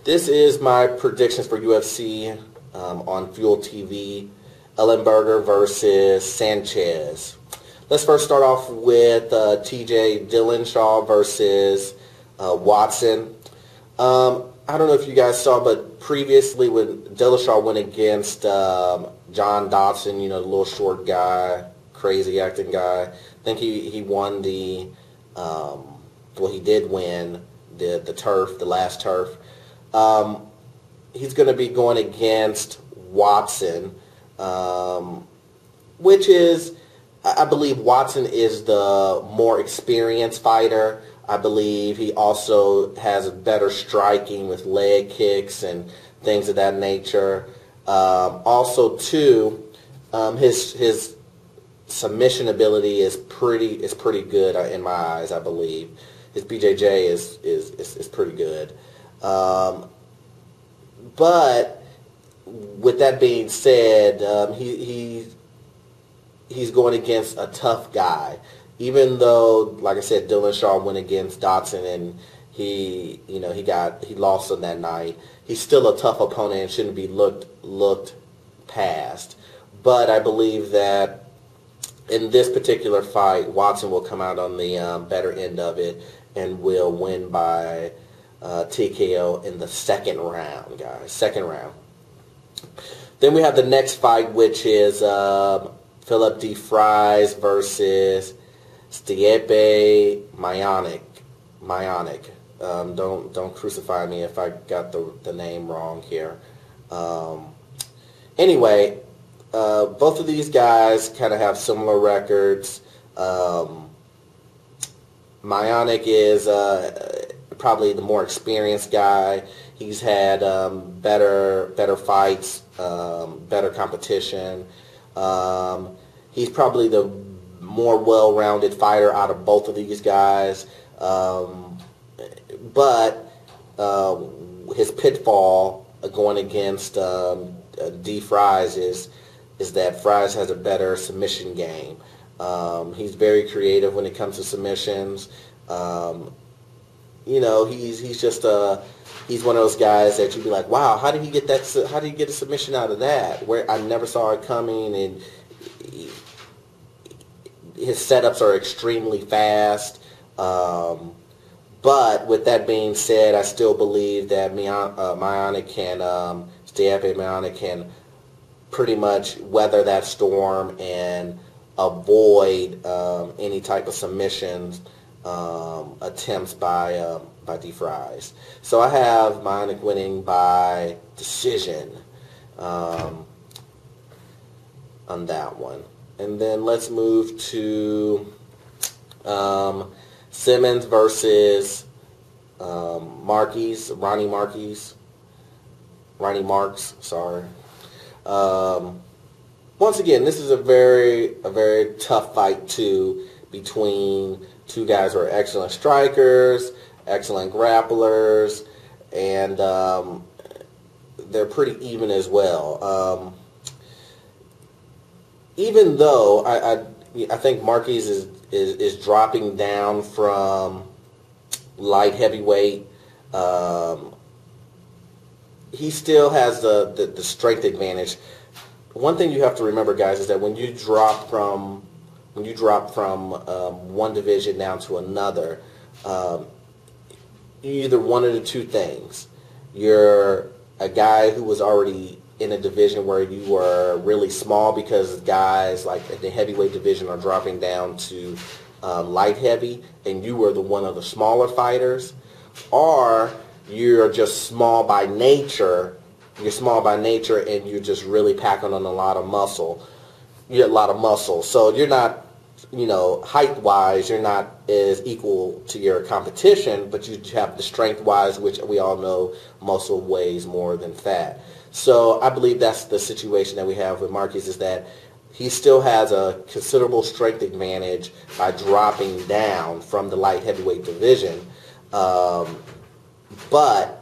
This is my predictions for UFC on Fuel TV. Ellenberger versus Sanchez. Let's first start off with TJ Dillashaw versus Watson. I don't know if you guys saw, but previously when Dillashaw went against John Dodson, you know, the little short guy, crazy acting guy, I think he won the, well, he did win the turf, the last turf. He's going to be going against Watson, which is, I believe Watson is the more experienced fighter. I believe he also has better striking with leg kicks and things of that nature. Also, too, his submission ability is pretty good in my eyes. I believe his BJJ is pretty good. But with that being said, he's going against a tough guy. Even though, like I said, Dillashaw went against Dodson and he lost on that night. He's still a tough opponent and shouldn't be looked past. But I believe that in this particular fight, Watson will come out on the better end of it and will win by TKO in the second round, guys. Second round. Then we have the next fight, which is Philip DeFries versus StayAtBay Mayannik. Don't crucify me if I got the name wrong here. Anyway, both of these guys kind of have similar records. Mayannik is probably the more experienced guy. He's had better fights, better competition. He's probably the more well-rounded fighter out of both of these guys. But his pitfall going against DeFries is that Fries has a better submission game. He's very creative when it comes to submissions. You know, he's just he's one of those guys that you'd be like, wow, how did he get that? How did he get a submission out of that? Where I never saw it coming, and his setups are extremely fast. But with that being said, I still believe that StayAtBay Mayannik can pretty much weather that storm and avoid any type of submissions attempts by DeFries. So I have Mayannik winning by decision on that one. And then let's move to Simmons versus Marquis, Ronnie Marks. Sorry. Once again, this is a very tough fight too, between two guys who are excellent strikers, excellent grapplers, and they're pretty even as well. Even though I think Marquis is dropping down from light heavyweight, he still has the strength advantage. One thing you have to remember, guys, is that when you drop from one division down to another, you're either one of the two things. You're a guy who was already in a division where you were really small, because guys like the heavyweight division are dropping down to light heavy, and you were one of the smaller fighters, or you're just small by nature. You're small by nature, and you're just really packing on a lot of muscle. You get a lot of muscle, so you're not, you know, height-wise, you're not as equal to your competition, but you have the strength-wise, which we all know muscle weighs more than fat. So I believe that's the situation that we have with Marquis, is that he still has a considerable strength advantage by dropping down from the light heavyweight division. But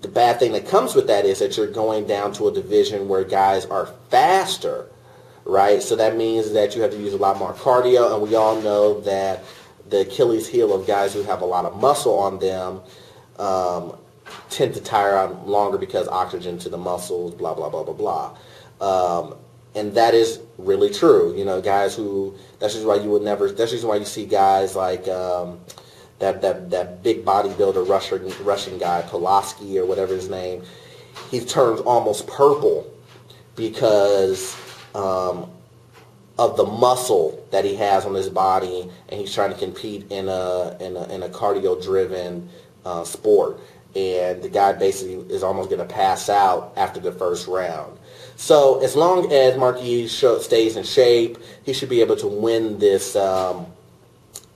the bad thing that comes with that is that you're going down to a division where guys are faster, right? So that means that you have to use a lot more cardio, and we all know that the Achilles heel of guys who have a lot of muscle on them tend to tire out longer because oxygen to the muscles, blah, blah, blah, blah, blah. And that is really true. You know, guys who, that's just why you would never, that's just why you see guys like that big bodybuilder Russian guy, Pulaski or whatever his name, he turns almost purple because of the muscle that he has on his body, and he's trying to compete in a cardio-driven sport. And the guy basically is almost going to pass out after the first round. So as long as Marquis stays in shape, he should be able to win this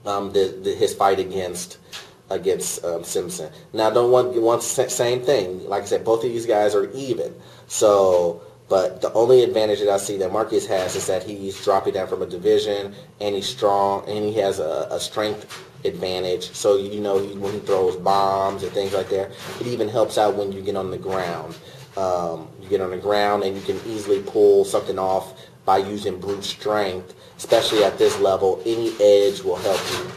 his fight against Simpson. Now, don't want same thing. Like I said, both of these guys are even. So, but the only advantage that I see that Marquis has is that he's dropping down from a division, and he's strong, and he has a strength advantage. So, you know, when he throws bombs and things like that, it even helps out when you get on the ground. You get on the ground and you can easily pull something off by using brute strength, especially at this level. Any edge will help you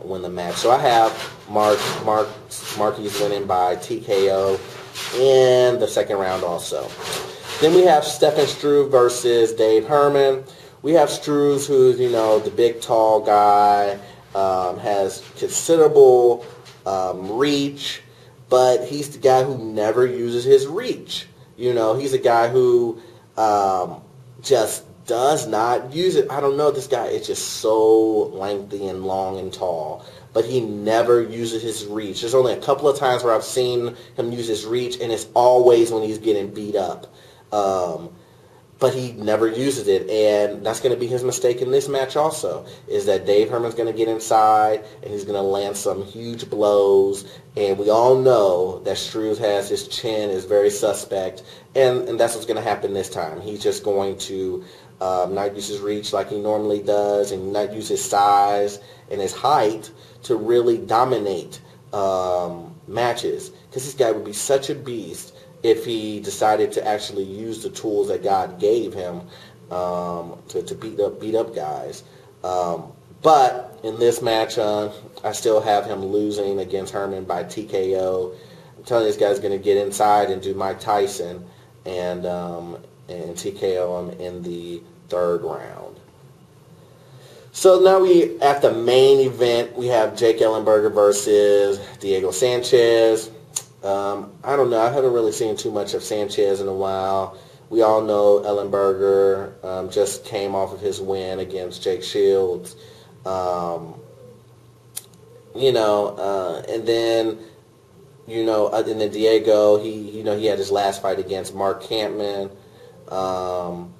win the match. So I have Marquis winning by TKO in the second round also. Then we have Stephen Struve versus Dave Herman. We have Struve, who's, you know, the big tall guy, has considerable reach, but he's the guy who never uses his reach. You know, he's a guy who just does not use it. I don't know, this guy is just so lengthy and long and tall, but he never uses his reach. There's only a couple of times where I've seen him use his reach, and it's always when he's getting beat up. But he never uses it, and that's going to be his mistake in this match also, is that Dave Herman's going to get inside, and he's going to land some huge blows, and we all know that Struve has his chin is very suspect, and that's what's going to happen this time. He's just going to not use his reach like he normally does, and not use his size and his height to really dominate matches, because this guy would be such a beast if he decided to actually use the tools that God gave him to beat up guys. But in this match, I still have him losing against Herman by TKO. I'm telling you, this guy's going to get inside and do Mike Tyson and TKO him in the third round. So now we, at the main event, we have Jake Ellenberger versus Diego Sanchez. I don't know. I haven't really seen too much of Sanchez in a while. We all know Ellenberger just came off of his win against Jake Shields. And then Diego, he had his last fight against Mark Campman. And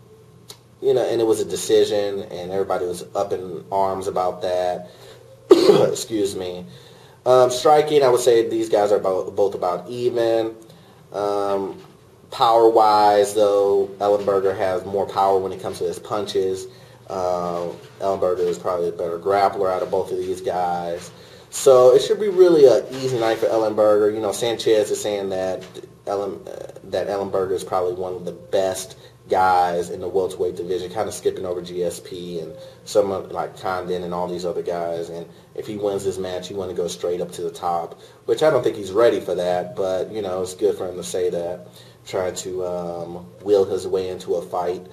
it was a decision, and everybody was up in arms about that. Excuse me. Striking, I would say these guys are both about even. Power-wise, though, Ellenberger has more power when it comes to his punches. Ellenberger is probably a better grappler out of both of these guys. So it should be really an easy night for Ellenberger. You know, Sanchez is saying that Ellenberger is probably one of the best guys in the welterweight division, kind of skipping over GSP and someone like Condon and all these other guys. And if he wins this match, he want to go straight up to the top, which I don't think he's ready for that, but, you know, it's good for him to say that, try to wheel his way into a fight.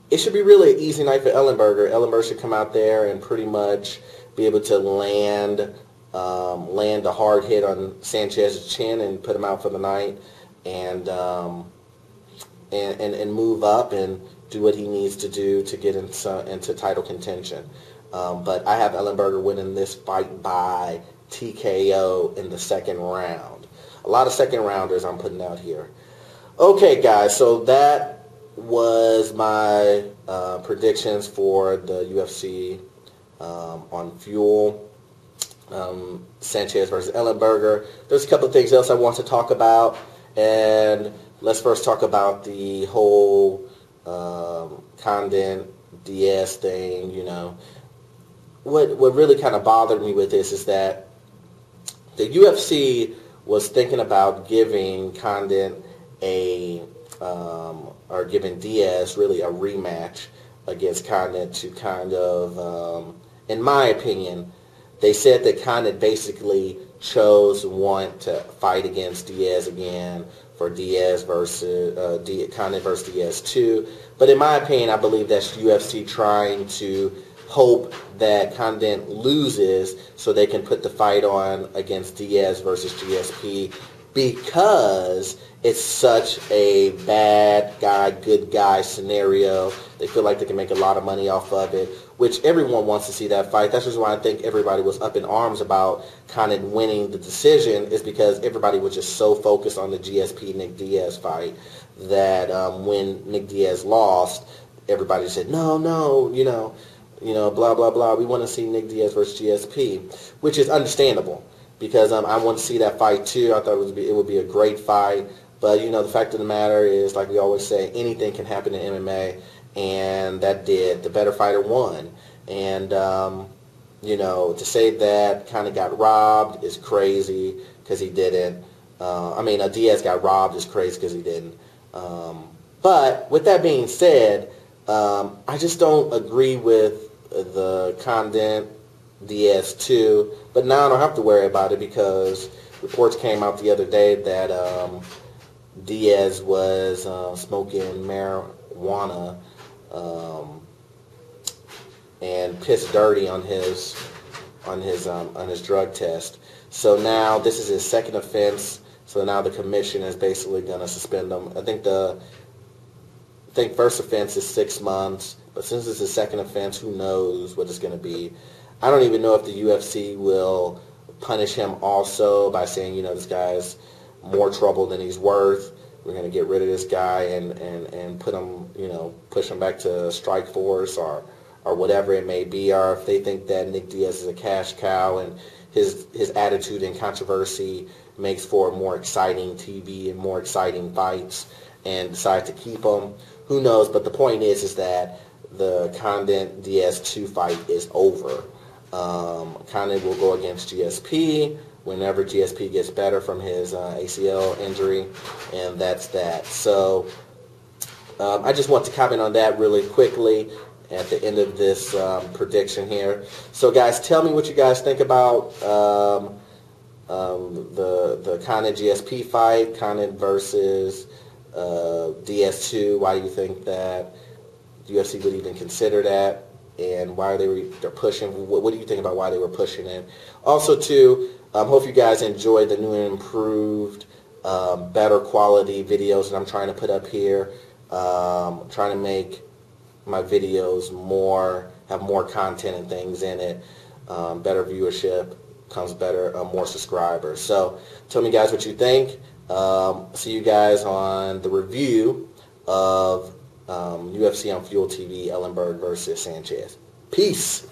It should be really an easy night for Ellenberger. Ellenberger should come out there and pretty much be able to land a hard hit on Sanchez's chin and put him out for the night, and move up and do what he needs to do to get into title contention. But I have Ellenberger winning this fight by TKO in the second round. A lot of second rounders I'm putting out here. Okay, guys, so that was my predictions for the UFC on Fuel. Sanchez versus Ellenberger. There's a couple of things else I want to talk about, and let's first talk about the whole Condon Diaz thing. You know, what really kind of bothered me with this is that the UFC was thinking about giving Condon or giving Diaz really a rematch against Condon to kind of in my opinion, they said that Condit basically want to fight against Diaz again for Diaz versus Condit versus Diaz 2. But in my opinion, I believe that's UFC trying to hope that Condit loses so they can put the fight on against Diaz versus GSP, because it's such a bad guy, good guy scenario. They feel like they can make a lot of money off of it, which everyone wants to see that fight. That's just why I think everybody was up in arms about Condit winning the decision, is because everybody was just so focused on the GSP-Nick Diaz fight that when Nick Diaz lost, everybody said, no, blah, blah, blah. We want to see Nick Diaz versus GSP, which is understandable, because I want to see that fight too. I thought it would be a great fight. But, the fact of the matter is, like we always say, anything can happen in MMA, and that did. The better fighter won. And, to say that kind of got robbed is crazy, because he didn't. Diaz got robbed is crazy because he didn't. But with that being said, I just don't agree with the Condit Diaz 2, but now I don't have to worry about it, because reports came out the other day that Diaz was smoking marijuana and pissed dirty on his drug test. So now this is his second offense. So now the commission is basically going to suspend him. I think first offense is 6 months, but since it's his second offense, who knows what it's going to be. I don't even know if the UFC will punish him also by saying, this guy's more trouble than he's worth. We're going to get rid of this guy and put him, push him back to Strikeforce or whatever it may be, or if they think that Nick Diaz is a cash cow and his attitude and controversy makes for more exciting TV and more exciting fights, and decide to keep him. Who knows? But the point is that the Condit Diaz 2 fight is over. Condit will go against GSP whenever GSP gets better from his ACL injury, and that's that. So I just want to comment on that really quickly at the end of this prediction here. So guys, tell me what you guys think about the Condit GSP fight, Condit versus DS2. Why do you think that UFC would even consider that, and why they're pushing? What do you think about why they were pushing it? Also, too, hope you guys enjoy the new and improved, better quality videos that I'm trying to put up here. Trying to make my videos have more content and things in it. Better viewership comes better, more subscribers. So tell me guys what you think. See you guys on the review of UFC on Fuel TV, Ellenberger versus Sanchez. Peace.